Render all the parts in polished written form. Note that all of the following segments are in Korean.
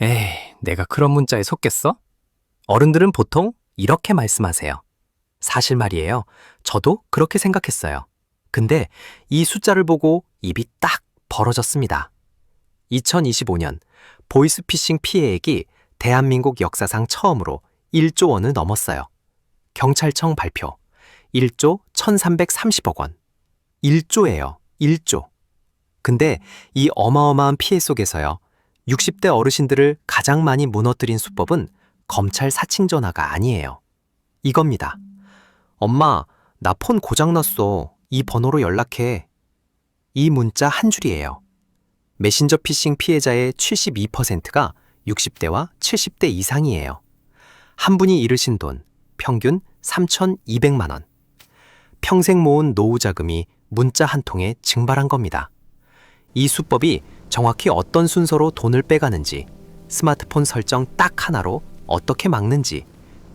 에이, 내가 그런 문자에 속겠어? 어른들은 보통 이렇게 말씀하세요. 사실 말이에요. 저도 그렇게 생각했어요. 근데 이 숫자를 보고 입이 딱 벌어졌습니다. 2025년 보이스피싱 피해액이 대한민국 역사상 처음으로 1조 원을 넘었어요. 경찰청 발표 1조 1330억 원. 1조예요. 1조. 근데 이 어마어마한 피해 속에서요. 60대 어르신들을 가장 많이 무너뜨린 수법은 검찰 사칭 전화가 아니에요. 이겁니다. 엄마, 나 폰 고장났어. 이 번호로 연락해. 이 문자 한 줄이에요. 메신저 피싱 피해자의 72%가 60대와 70대 이상이에요. 한 분이 잃으신 돈, 평균 3,200만 원. 평생 모은 노후 자금이 문자 한 통에 증발한 겁니다. 이 수법이 정확히 어떤 순서로 돈을 빼가는지, 스마트폰 설정 딱 하나로 어떻게 막는지,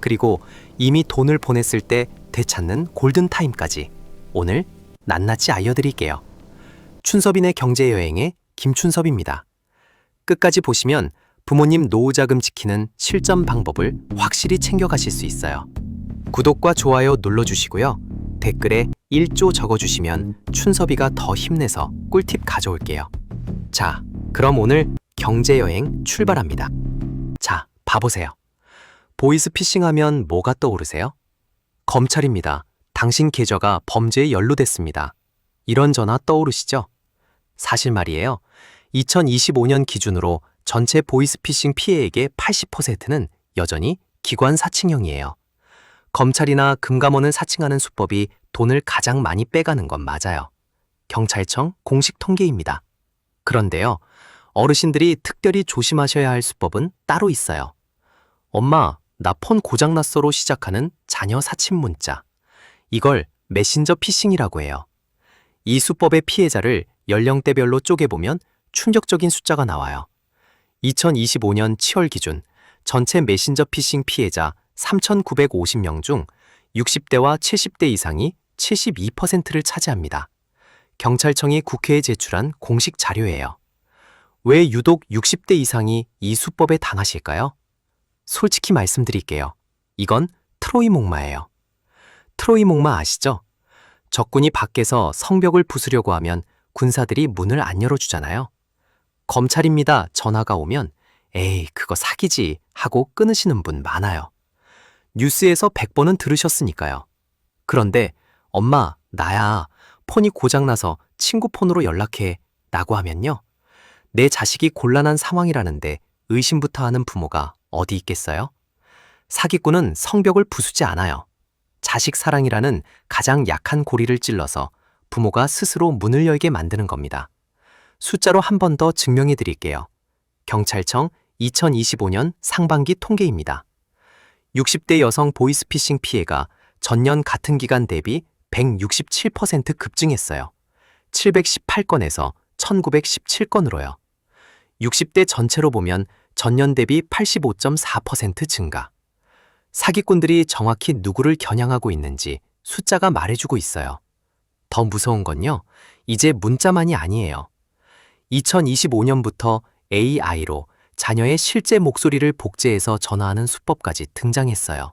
그리고 이미 돈을 보냈을 때 되찾는 골든타임까지 오늘 낱낱이 알려드릴게요. 춘섭인의 경제여행의 김춘섭입니다. 끝까지 보시면 부모님 노후자금 지키는 실전 방법을 확실히 챙겨가실 수 있어요. 구독과 좋아요 눌러주시고요. 댓글에 1조 적어주시면 춘섭이가 더 힘내서 꿀팁 가져올게요. 자, 그럼 오늘 경제여행 출발합니다. 자, 봐보세요. 보이스피싱 하면 뭐가 떠오르세요? 검찰입니다. 당신 계좌가 범죄에 연루됐습니다. 이런 전화 떠오르시죠? 사실 말이에요. 2025년 기준으로 전체 보이스피싱 피해액의 80%는 여전히 기관 사칭형이에요. 검찰이나 금감원을 사칭하는 수법이 돈을 가장 많이 빼가는 건 맞아요. 경찰청 공식 통계입니다. 그런데요, 어르신들이 특별히 조심하셔야 할 수법은 따로 있어요. 엄마, 나 폰 고장났어로 시작하는 자녀 사칭 문자. 이걸 메신저 피싱이라고 해요. 이 수법의 피해자를 연령대별로 쪼개보면 충격적인 숫자가 나와요. 2025년 7월 기준 전체 메신저 피싱 피해자 3,950명 중 60대와 70대 이상이 72%를 차지합니다. 경찰청이 국회에 제출한 공식 자료예요. 왜 유독 60대 이상이 이 수법에 당하실까요? 솔직히 말씀드릴게요. 이건 트로이 목마예요. 트로이 목마 아시죠? 적군이 밖에서 성벽을 부수려고 하면 군사들이 문을 안 열어주잖아요. 검찰입니다. 전화가 오면 에이, 그거 사기지 하고 끊으시는 분 많아요. 뉴스에서 100번은 들으셨으니까요. 그런데 엄마, 나야. 폰이 고장나서 친구 폰으로 연락해 라고 하면요. 내 자식이 곤란한 상황이라는데 의심부터 하는 부모가 어디 있겠어요? 사기꾼은 성벽을 부수지 않아요. 자식 사랑이라는 가장 약한 고리를 찔러서 부모가 스스로 문을 열게 만드는 겁니다. 숫자로 한 번 더 증명해 드릴게요. 경찰청 2025년 상반기 통계입니다. 60대 여성 보이스피싱 피해가 전년 같은 기간 대비 167% 급증했어요. 718건에서 1917건으로요. 60대 전체로 보면 전년 대비 85.4% 증가. 사기꾼들이 정확히 누구를 겨냥하고 있는지 숫자가 말해주고 있어요. 더 무서운 건요, 이제 문자만이 아니에요. 2025년부터 AI로 자녀의 실제 목소리를 복제해서 전화하는 수법까지 등장했어요.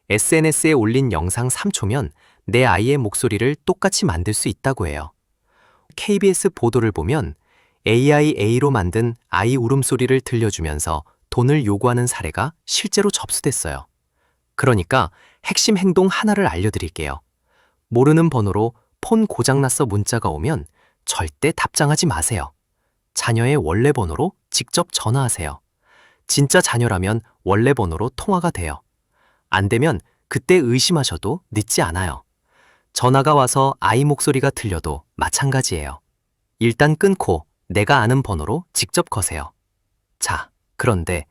SNS에 올린 영상 3초면 내 아이의 목소리를 똑같이 만들 수 있다고 해요. KBS 보도를 보면 AI로 만든 아이 울음소리를 들려주면서 돈을 요구하는 사례가 실제로 접수됐어요. 그러니까 핵심 행동 하나를 알려드릴게요. 모르는 번호로 폰 고장났어 문자가 오면 절대 답장하지 마세요. 자녀의 원래 번호로 직접 전화하세요. 진짜 자녀라면 원래 번호로 통화가 돼요. 안 되면 그때 의심하셔도 늦지 않아요. 전화가 와서 아이 목소리가 들려도 마찬가지예요. 일단 끊고 내가 아는 번호로 직접 거세요. 자, 그런데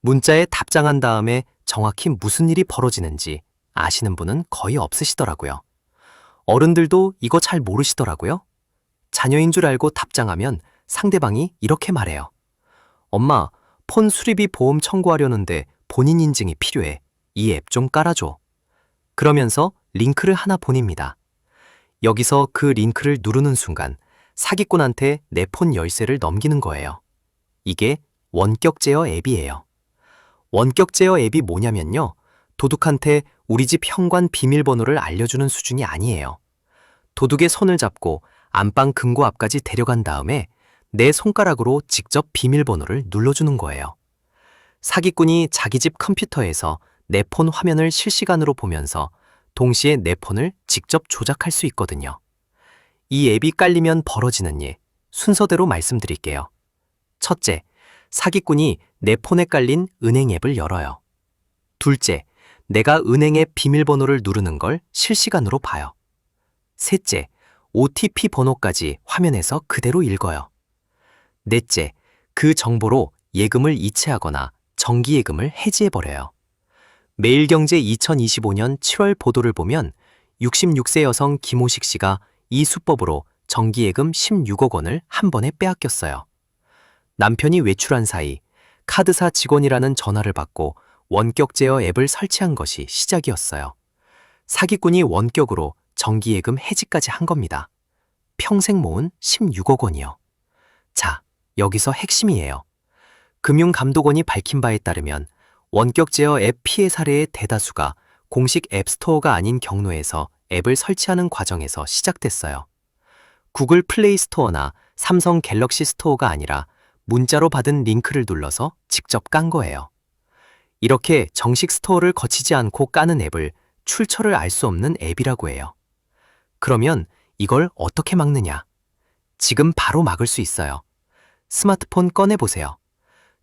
문자에 답장한 다음에 정확히 무슨 일이 벌어지는지 아시는 분은 거의 없으시더라고요. 어른들도 이거 잘 모르시더라고요. 자녀인 줄 알고 답장하면 상대방이 이렇게 말해요. 엄마, 폰 수리비 보험 청구하려는데 본인 인증이 필요해. 이 앱 좀 깔아줘. 그러면서 링크를 하나 보냅니다. 여기서 그 링크를 누르는 순간 사기꾼한테 내 폰 열쇠를 넘기는 거예요. 이게 원격 제어 앱이에요. 원격 제어 앱이 뭐냐면요. 도둑한테 우리 집 현관 비밀번호를 알려주는 수준이 아니에요. 도둑의 손을 잡고 안방 금고 앞까지 데려간 다음에 내 손가락으로 직접 비밀번호를 눌러주는 거예요. 사기꾼이 자기 집 컴퓨터에서 내 폰 화면을 실시간으로 보면서 동시에 내 폰을 직접 조작할 수 있거든요. 이 앱이 깔리면 벌어지는 일, 순서대로 말씀드릴게요. 첫째, 사기꾼이 내 폰에 깔린 은행 앱을 열어요. 둘째, 내가 은행의 비밀번호를 누르는 걸 실시간으로 봐요. 셋째, OTP 번호까지 화면에서 그대로 읽어요. 넷째, 그 정보로 예금을 이체하거나 정기예금을 해지해버려요. 매일경제 2025년 7월 보도를 보면 66세 여성 김호식 씨가 이 수법으로 정기예금 16억 원을 한 번에 빼앗겼어요. 남편이 외출한 사이 카드사 직원이라는 전화를 받고 원격 제어 앱을 설치한 것이 시작이었어요. 사기꾼이 원격으로 정기예금 해지까지 한 겁니다. 평생 모은 16억 원이요. 자, 여기서 핵심이에요. 금융감독원이 밝힌 바에 따르면 원격 제어 앱 피해 사례의 대다수가 공식 앱스토어가 아닌 경로에서 앱을 설치하는 과정에서 시작됐어요. 구글 플레이 스토어나 삼성 갤럭시 스토어가 아니라 문자로 받은 링크를 눌러서 직접 깐 거예요. 이렇게 정식 스토어를 거치지 않고 까는 앱을 출처를 알 수 없는 앱이라고 해요. 그러면 이걸 어떻게 막느냐? 지금 바로 막을 수 있어요. 스마트폰 꺼내보세요.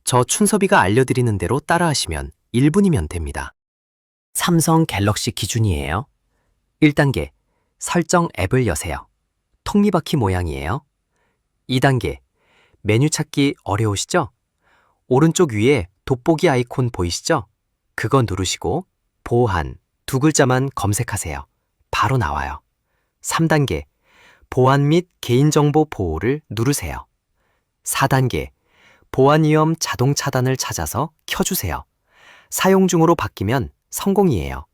저 춘섭이가 알려드리는 대로 따라하시면 1분이면 됩니다. 삼성 갤럭시 기준이에요. 1단계, 설정 앱을 여세요. 톱니바퀴 모양이에요. 2단계, 메뉴 찾기 어려우시죠? 오른쪽 위에 돋보기 아이콘 보이시죠? 그거 누르시고 보안 두 글자만 검색하세요. 바로 나와요. 3단계, 보안 및 개인정보 보호를 누르세요. 4단계, 보안 위험 자동 차단을 찾아서 켜주세요. 사용 중으로 바뀌면 성공이에요.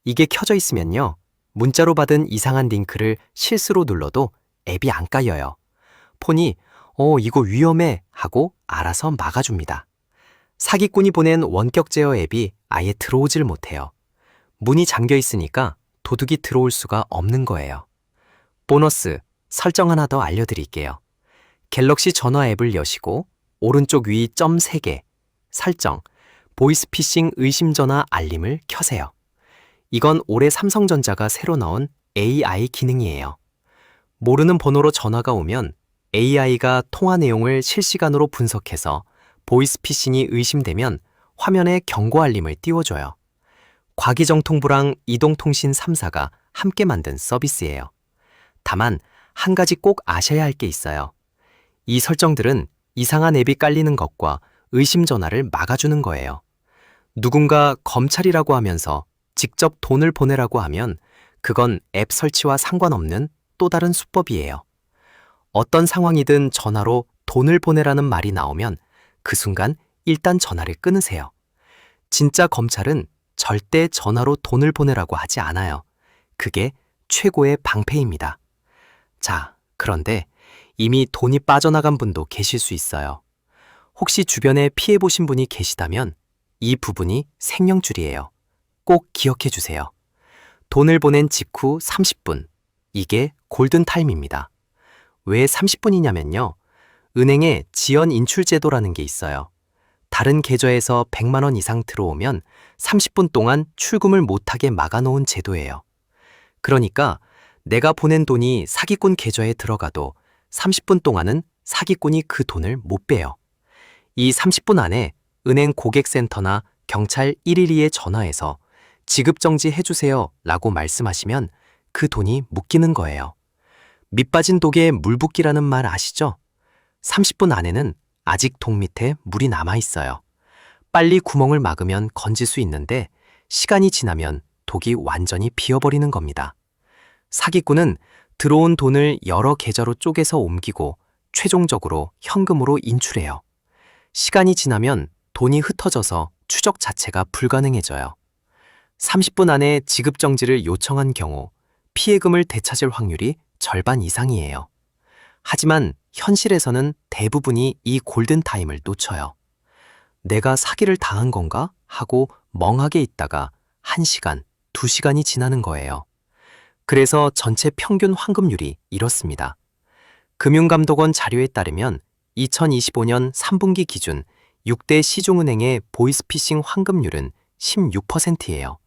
이게 켜져 있으면요. 문자로 받은 이상한 링크를 실수로 눌러도 앱이 안 깔려요. 폰이 이거 위험해 하고 알아서 막아줍니다. 사기꾼이 보낸 원격 제어 앱이 아예 들어오질 못해요. 문이 잠겨 있으니까 도둑이 들어올 수가 없는 거예요. 보너스, 설정 하나 더 알려드릴게요. 갤럭시 전화 앱을 여시고 오른쪽 위 점 3개, 설정, 보이스피싱 의심 전화 알림을 켜세요. 이건 올해 삼성전자가 새로 넣은 AI 기능이에요. 모르는 번호로 전화가 오면 AI가 통화 내용을 실시간으로 분석해서 보이스피싱이 의심되면 화면에 경고 알림을 띄워줘요. 과기정통부랑 이동통신 3사가 함께 만든 서비스예요. 다만 한 가지 꼭 아셔야 할 게 있어요. 이 설정들은 이상한 앱이 깔리는 것과 의심 전화를 막아주는 거예요. 누군가 검찰이라고 하면서 직접 돈을 보내라고 하면 그건 앱 설치와 상관없는 또 다른 수법이에요. 어떤 상황이든 전화로 돈을 보내라는 말이 나오면 그 순간 일단 전화를 끊으세요. 진짜 검찰은 절대 전화로 돈을 보내라고 하지 않아요. 그게 최고의 방패입니다. 자, 그런데 이미 돈이 빠져나간 분도 계실 수 있어요. 혹시 주변에 피해보신 분이 계시다면 이 부분이 생명줄이에요. 꼭 기억해 주세요. 돈을 보낸 직후 30분, 이게 골든타임입니다. 왜 30분이냐면요. 은행에 지연 인출 제도라는 게 있어요. 다른 계좌에서 100만 원 이상 들어오면 30분 동안 출금을 못하게 막아놓은 제도예요. 그러니까 내가 보낸 돈이 사기꾼 계좌에 들어가도 30분 동안은 사기꾼이 그 돈을 못 빼요. 이 30분 안에 은행 고객센터나 경찰 112에 전화해서 지급정지 해주세요 라고 말씀하시면 그 돈이 묶이는 거예요. 밑빠진 독에 물 붓기라는 말 아시죠? 30분 안에는 아직 독 밑에 물이 남아있어요. 빨리 구멍을 막으면 건질 수 있는데 시간이 지나면 독이 완전히 비어버리는 겁니다. 사기꾼은 들어온 돈을 여러 계좌로 쪼개서 옮기고 최종적으로 현금으로 인출해요. 시간이 지나면 돈이 흩어져서 추적 자체가 불가능해져요. 30분 안에 지급정지를 요청한 경우 피해금을 되찾을 확률이 절반 이상이에요. 하지만 현실에서는 대부분이 이 골든타임을 놓쳐요. 내가 사기를 당한 건가? 하고 멍하게 있다가 1시간, 2시간이 지나는 거예요. 그래서 전체 평균 환급률이 이렇습니다. 금융감독원 자료에 따르면 2025년 3분기 기준 6대 시중은행의 보이스피싱 환급률은 16%예요.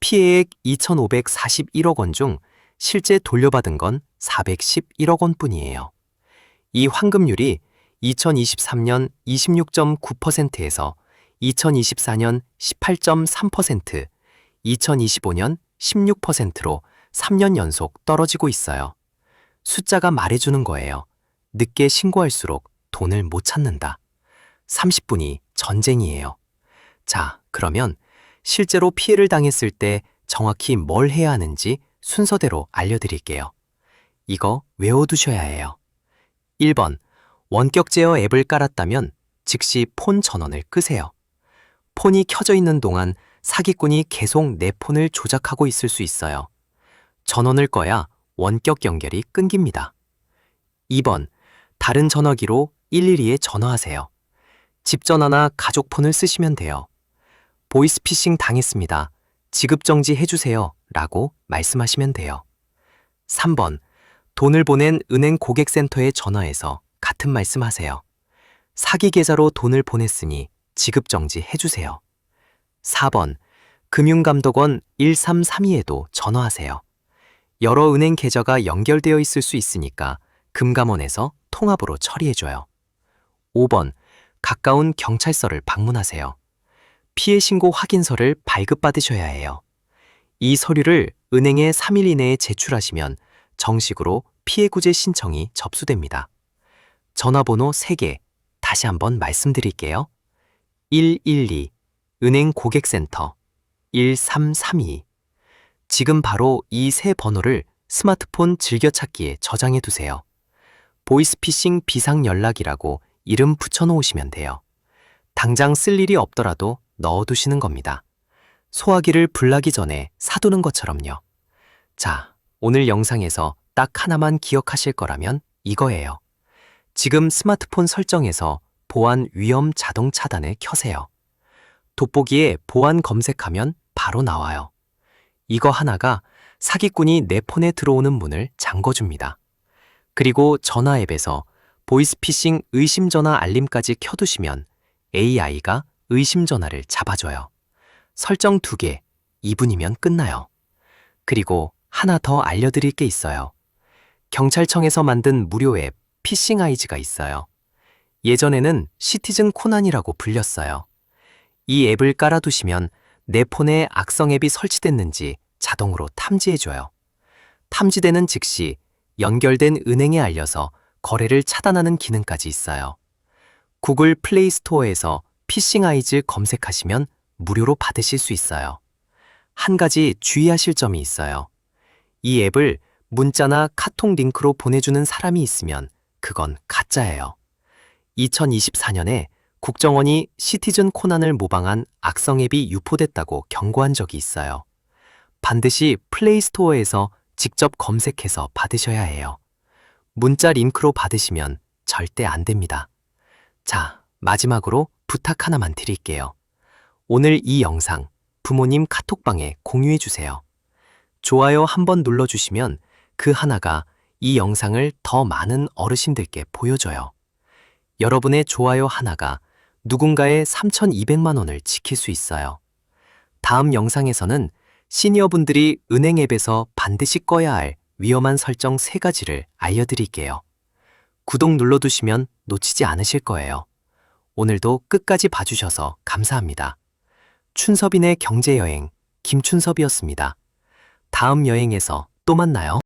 피해액 2,541억 원 중 실제 돌려받은 건 411억 원뿐이에요. 이 환급률이 2023년 26.9%에서 2024년 18.3%, 2025년 16%로 3년 연속 떨어지고 있어요. 숫자가 말해주는 거예요. 늦게 신고할수록 돈을 못 찾는다. 30분이 전쟁이에요. 자, 그러면 실제로 피해를 당했을 때 정확히 뭘 해야 하는지 순서대로 알려드릴게요. 이거 외워두셔야 해요. 1번, 원격 제어 앱을 깔았다면 즉시 폰 전원을 끄세요. 폰이 켜져 있는 동안 사기꾼이 계속 내 폰을 조작하고 있을 수 있어요. 전원을 꺼야 원격 연결이 끊깁니다. 2번, 다른 전화기로 112에 전화하세요. 집 전화나 가족 폰을 쓰시면 돼요. 보이스피싱 당했습니다. 지급정지 해주세요. 라고 말씀하시면 돼요. 3번, 돈을 보낸 은행 고객센터에 전화해서 같은 말씀하세요. 사기 계좌로 돈을 보냈으니 지급정지 해주세요. 4번, 금융감독원 1332에도 전화하세요. 여러 은행 계좌가 연결되어 있을 수 있으니까 금감원에서 통합으로 처리해줘요. 5번, 가까운 경찰서를 방문하세요. 피해 신고 확인서를 발급받으셔야 해요. 이 서류를 은행에 3일 이내에 제출하시면 정식으로 피해 구제 신청이 접수됩니다. 전화번호 3개 다시 한번 말씀드릴게요. 112, 은행 고객센터, 1332. 지금 바로 이 세 번호를 스마트폰 즐겨찾기에 저장해 두세요. 보이스피싱 비상연락이라고 이름 붙여놓으시면 돼요. 당장 쓸 일이 없더라도 넣어두시는 겁니다. 소화기를 불나기 전에 사두는 것처럼요. 자, 오늘 영상에서 딱 하나만 기억하실 거라면 이거예요. 지금 스마트폰 설정에서 보안 위험 자동 차단을 켜세요. 돋보기에 보안 검색하면 바로 나와요. 이거 하나가 사기꾼이 내 폰에 들어오는 문을 잠궈줍니다. 그리고 전화 앱에서 보이스피싱 의심 전화 알림까지 켜두시면 AI가 의심 전화를 잡아줘요. 설정 2개, 2분이면 끝나요. 그리고 하나 더 알려드릴 게 있어요. 경찰청에서 만든 무료 앱 피싱 아이즈가 있어요. 예전에는 시티즌 코난이라고 불렸어요. 이 앱을 깔아두시면 내 폰에 악성 앱이 설치됐는지 자동으로 탐지해줘요. 탐지되는 즉시 연결된 은행에 알려서 거래를 차단하는 기능까지 있어요. 구글 플레이 스토어에서 피싱 아이즈 검색하시면 무료로 받으실 수 있어요. 한 가지 주의하실 점이 있어요. 이 앱을 문자나 카톡 링크로 보내주는 사람이 있으면 그건 가짜예요. 2024년에 국정원이 시티즌 코난을 모방한 악성 앱이 유포됐다고 경고한 적이 있어요. 반드시 플레이 스토어에서 직접 검색해서 받으셔야 해요. 문자 링크로 받으시면 절대 안 됩니다. 자, 마지막으로 부탁 하나만 드릴게요. 오늘 이 영상 부모님 카톡방에 공유해 주세요. 좋아요 한번 눌러주시면 그 하나가 이 영상을 더 많은 어르신들께 보여줘요. 여러분의 좋아요 하나가 누군가의 3,200만 원을 지킬 수 있어요. 다음 영상에서는 시니어분들이 은행 앱에서 반드시 꺼야 할 위험한 설정 3가지를 알려드릴게요. 구독 눌러두시면 놓치지 않으실 거예요. 오늘도 끝까지 봐주셔서 감사합니다. 춘섭인의 경제여행 김춘섭이었습니다. 다음 여행에서 또 만나요.